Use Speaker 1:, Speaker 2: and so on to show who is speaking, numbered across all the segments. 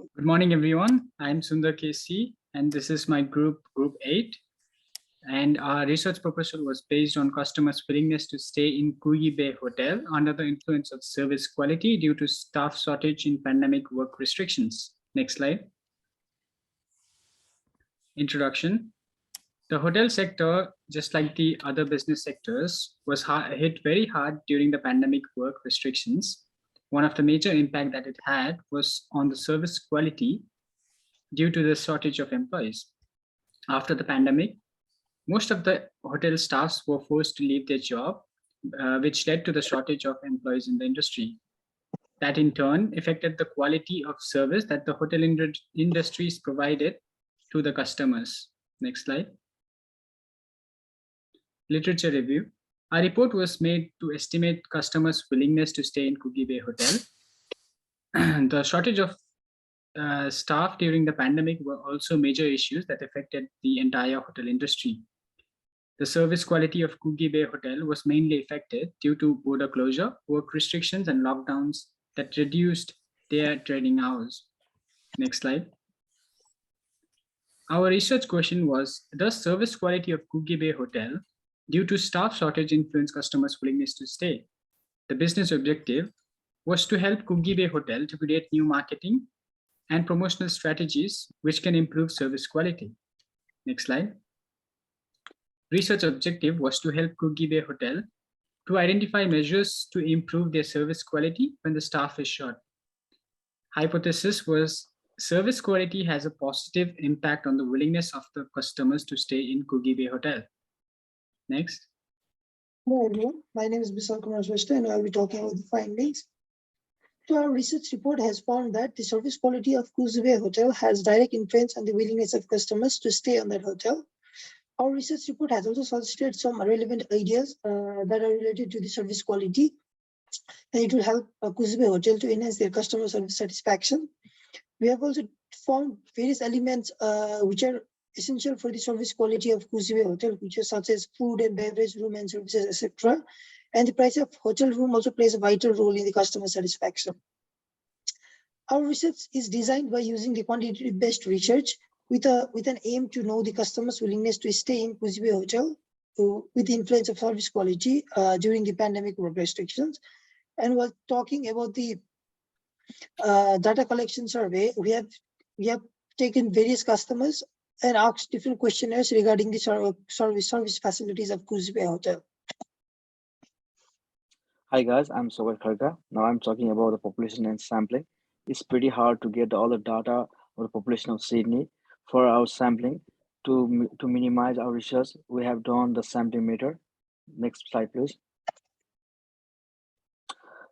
Speaker 1: Good morning, everyone. I'm Sundar KC, and this is my group 8. And our research proposal was based on customers' willingness to stay in Kugi Bay Hotel under the influence of service quality due to staff shortage in pandemic work restrictions. Next slide. Introduction. The hotel sector, just like the other business sectors, was hit very hard during the pandemic work restrictions. One of the major impact that it had was on the service quality due to the shortage of employees. After the pandemic, most of the hotel staffs were forced to leave their job, which led to the shortage of employees in the industry. That in turn affected the quality of service that the hotel industries provided to the customers. Next slide. Literature review. A report was made to estimate customers' willingness to stay in Kugi Bay Hotel. The shortage of staff during the pandemic were also major issues that affected the entire hotel industry. The service quality of Kugi Bay Hotel was mainly affected due to border closure, work restrictions, and lockdowns that reduced their trading hours. Next slide. Our research question was, does service quality of Kugi Bay Hotel due to staff shortage influence customers' willingness to stay? The business objective was to help Kugi Bay Hotel to create new marketing and promotional strategies which can improve service quality. Next slide. Research objective was to help Kugi Bay Hotel to identify measures to improve their service quality when the staff is short. Hypothesis was service quality has a positive impact on the willingness of the customers to stay in Kugi Bay Hotel. Next.
Speaker 2: Hello everyone, my name is Bisal Kumar Swasta and I'll be talking about the findings. So our research report has found that the service quality of Kugi Bay Hotel has direct influence on the willingness of customers to stay on that hotel. Our research report has also suggested some relevant ideas that are related to the service quality, and it will help Kugi Bay Hotel to enhance their customer service satisfaction. We have also found various elements which are essential for the service quality of Kugi Bay Hotel, which are such as food and beverage, room and services, etc. And the price of hotel room also plays a vital role in the customer satisfaction. Our research is designed by using the quantitative-based research with an aim to know the customer's willingness to stay in Kugi Bay Hotel with the influence of service quality during the pandemic work restrictions. And while talking about the data collection survey, we have taken various customers and asked different questionnaires regarding the service facilities of Kugi Bay Hotel.
Speaker 3: Hi guys, I'm Sobat Kharga. Now I'm talking about the population and sampling. It's pretty hard to get all the data of the population of Sydney. For our sampling, to minimize our research, we have done the sampling meter. Next slide, please.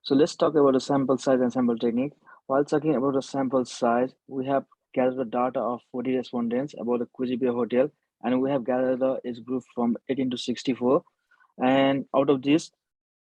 Speaker 3: So let's talk about the sample size and sample technique. While talking about the sample size, we have gathered the data of 40 respondents about the Kugi Bay Hotel, and we have gathered the age group from 18 to 64. And out of this,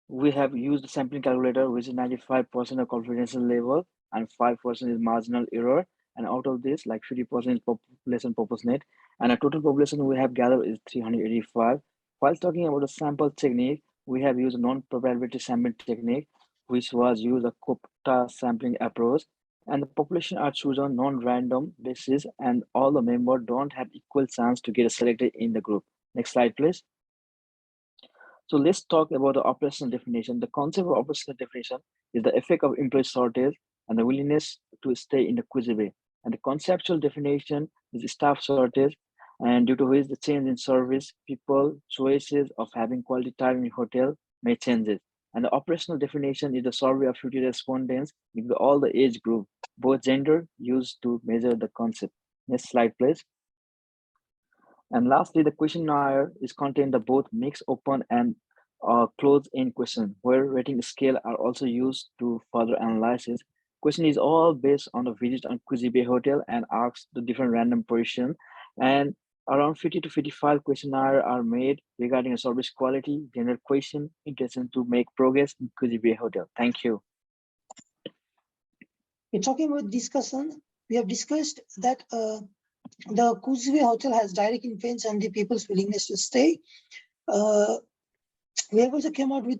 Speaker 3: we have used the sampling calculator, which is 95% of confidence level and 5% is marginal error. And out of this, like 50% is population proportionate. And a total population we have gathered is 385. While talking about the sample technique, we have used non-probability sampling technique, which was used a quota sampling approach. And the population are chosen on non-random basis, and all the members don't have equal chance to get selected in the group. Next slide, please. So let's talk about the operational definition. The concept of operational definition is the effect of employee shortage and the willingness to stay in the Kugi Bay. And the conceptual definition is staff shortage, and due to which the change in service, people choices of having quality time in hotel may change it. And the operational definition is the survey of 50 respondents with all the age group, both gender, used to measure the concept. Next slide, please. And lastly, the questionnaire is contained the both mixed, open, and closed-end question, where rating scale are also used to further analysis. Question is all based on a visit on Kugi Bay Hotel and asks the different random position. And around 50 to 55 questionnaires are made regarding a service quality, general question, intention to make progress in Kugi Bay Hotel. Thank you.
Speaker 2: We're talking about discussion. We have discussed that the Kugi Bay Hotel has direct influence on the people's willingness to stay. We have also come out with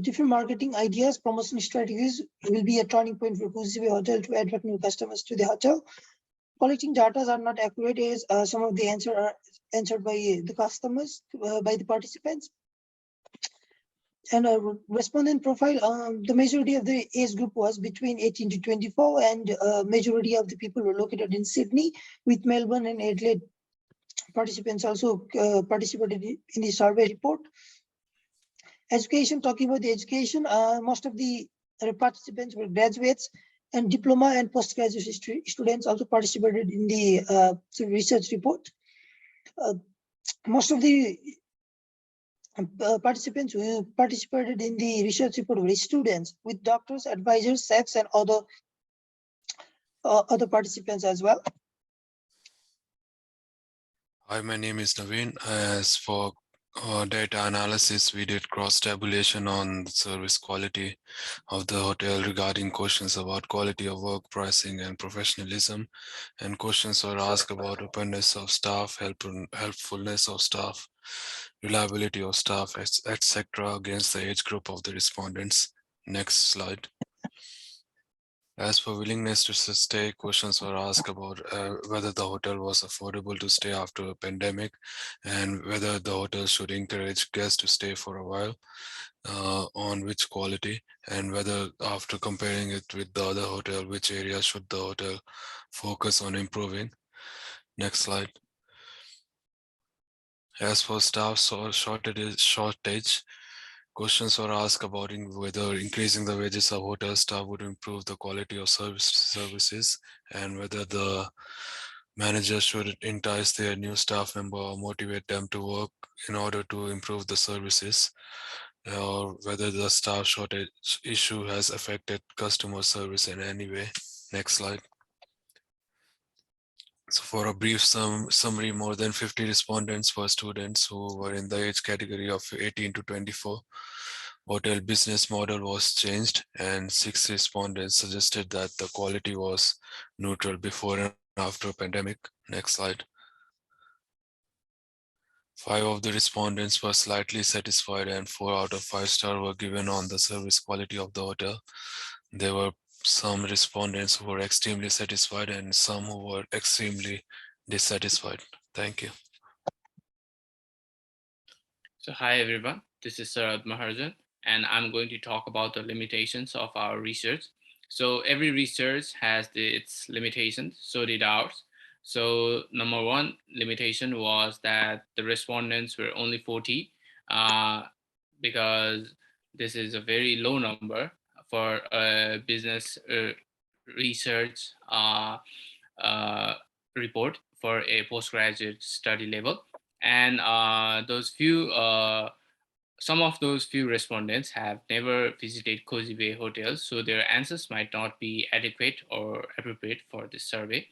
Speaker 2: different marketing ideas. Promotion strategies will be a turning point for Cozy Bay Hotel to attract new customers to the hotel. Collecting data are not accurate as some of the answers are answered by the customers, by the participants. And a respondent profile, the majority of the age group was between 18 to 24, and majority of the people were located in Sydney, with Melbourne and Adelaide participants also participated in the survey report. Education, talking about the education, most of the participants were graduates, and diploma and postgraduate students also participated in the research report. Most of the participants who participated in the research report were students, with doctors, advisors, staffs, and other participants as well.
Speaker 4: Hi, my name is Naveen. As for data analysis, we did cross-tabulation on the service quality of the hotel regarding questions about quality of work, pricing, and professionalism. And questions were asked about openness of staff, helpfulness of staff, reliability of staff, etc. against the age group of the respondents. Next slide. As for willingness to stay, questions were asked about whether the hotel was affordable to stay after a pandemic, and whether the hotel should encourage guests to stay for a while, on which quality, and whether after comparing it with the other hotel, which area should the hotel focus on improving. Next slide. As for staff shortage, questions were asked about whether increasing the wages of hotel staff would improve the quality of services, and whether the manager should entice their new staff member or motivate them to work in order to improve the services, or whether the staff shortage issue has affected customer service in any way. Next slide. So for a brief summary, more than 50 respondents were students who were in the age category of 18 to 24. Hotel business model was changed, and 6 respondents suggested that the quality was neutral before and after pandemic. Next slide. 5 of the respondents were slightly satisfied, and 4 out of 5 stars were given on the service quality of the hotel. There were some respondents who were extremely satisfied and some who were extremely dissatisfied. Thank you.
Speaker 5: So hi everyone, this is Sarad Maharjan, and I'm going to talk about the limitations of our research. So every research has its limitations, so did ours. So number one limitation was that the respondents were only 40, because this is a very low number for a business research uh, report for a postgraduate study level. And some of those few respondents have never visited Cozy Bay hotels, so their answers might not be adequate or appropriate for this survey.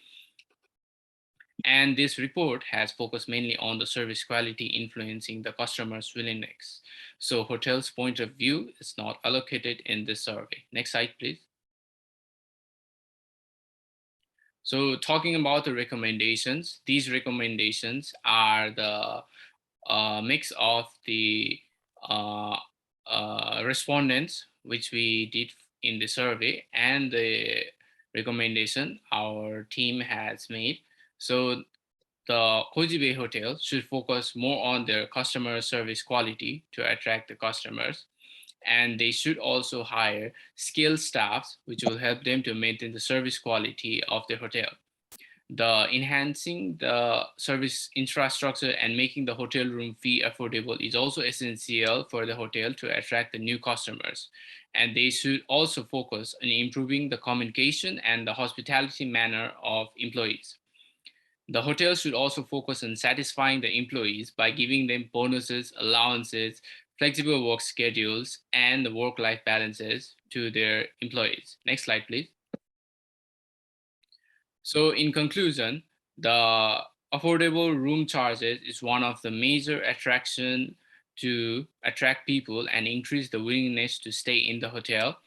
Speaker 5: And this report has focused mainly on the service quality influencing the customer's willingness. So hotels' point of view is not allocated in this survey. Next slide, please. So talking about the recommendations, these recommendations are the mix of the uh, respondents which we did in the survey and the recommendation our team has made. So the Koji Bay Hotel should focus more on their customer service quality to attract the customers. And they should also hire skilled staffs, which will help them to maintain the service quality of the hotel. The enhancing the service infrastructure and making the hotel room fee affordable is also essential for the hotel to attract the new customers. And they should also focus on improving the communication and the hospitality manner of employees. The hotel should also focus on satisfying the employees by giving them bonuses, allowances, flexible work schedules, and the work-life balances to their employees. Next slide, please. So in conclusion, the affordable room charges is one of the major attraction to attract people and increase the willingness to stay in the hotel.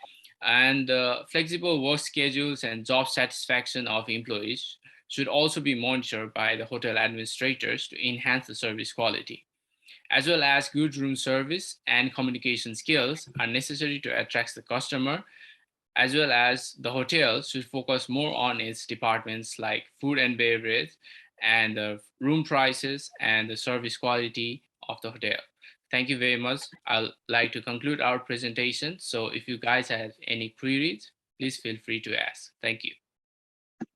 Speaker 5: And the flexible work schedules and job satisfaction of employees should also be monitored by the hotel administrators to enhance the service quality. as well as good room service and communication skills are necessary to attract the customer, as well as the hotel should focus more on its departments like food and beverage and the room prices and the service quality of the hotel. Thank you very much. I'd like to conclude our presentation. So if you guys have any queries, please feel free to ask. Thank you.